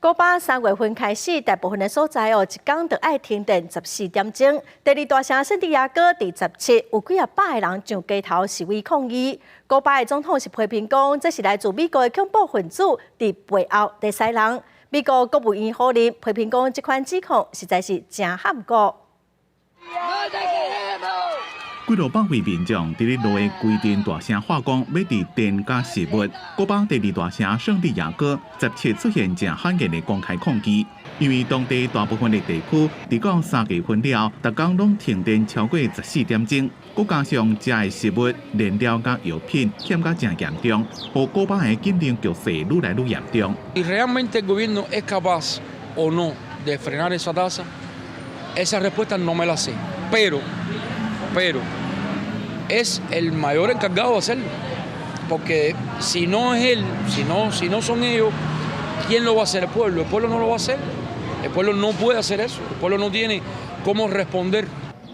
古巴3月份开始，大部分的所在一天就爱停电14点钟。第二大城圣地亚哥第17有几百个人上街头示威抗议。古巴的总统是批评讲，这是来自美国的恐怖分子伫背后在使人。美国国务院否认，批评讲这款指控实在是真含糊。几多百位民众伫咧路的规定大声喊讲，要伫电加食物。古巴第二大城圣地亚哥17出现正罕见的公开抗议，因为当地大部分的地区伫到3月份了，逐天拢停电超过14点钟，佮加上食的食物、燃料甲药品欠甲真严重，互古巴的紧张局势愈来愈严重。¿Realmente el gobierno es capaz o no de frenar esa tasa? Esa respuesta no me la sé, pero es el mayor encargado de hacerlo, porque si no es él, si no son ellos, ¿quién lo va a hacer? El pueblo no lo va a hacer, el pueblo no puede hacer eso, el pueblo no tiene cómo responder.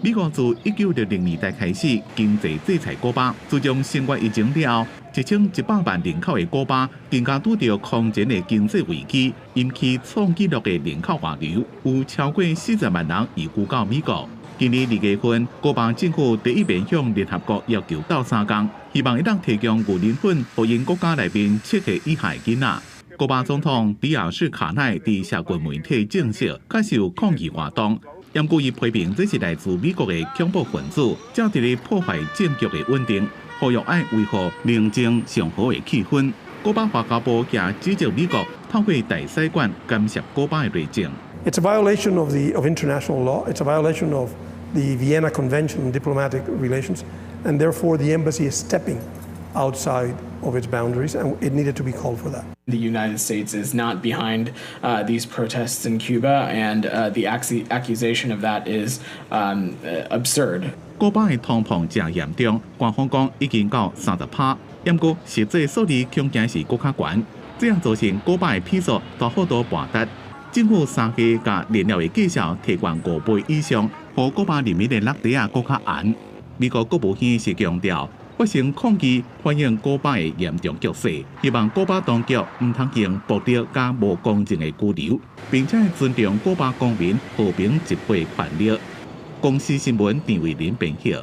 美国自1960年代开始经济制裁古巴，自从新冠疫情了，1100万人口的古巴更加拄到空前的经济危机，引起创纪录的人口外流，有超过40万人移居到美国。今年2月份，古巴政府第一遍向联合国要求斗3天，希望伊当提供牛奶粉，予因国家内面7岁以下囡仔。古巴总统迪亚士卡奈伫社群媒体证实，确实有抗议活动。因故伊批评这是来自美国的恐怖分子，正伫咧破坏政局的稳定，呼吁爱维护宁静上好的气氛。古巴外交部也指责美国透过大使馆干涉古巴的内政。It's a violation of international law. It's a violation of the Vienna Convention on Diplomatic Relations, and therefore the embassy is stepping outside of its boundaries, and it needed to be called for that. The United States is not behind these protests in Cuba, and the accusation of that is absurd. 古巴的通膨真严重，官方讲已经到30%，不过实际数字恐惊是更较悬。这样造成古巴的批数大幅度暴跌，政府3月甲燃料的价格提悬5倍以上，互古巴人民的落地啊更较严。美国国务院是强调，发生抗议反映古巴的严重局势，希望古巴当局唔通行暴力加无公正的拘留，并且尊重古巴公民和平集会权利。公司新闻郑伟林编写。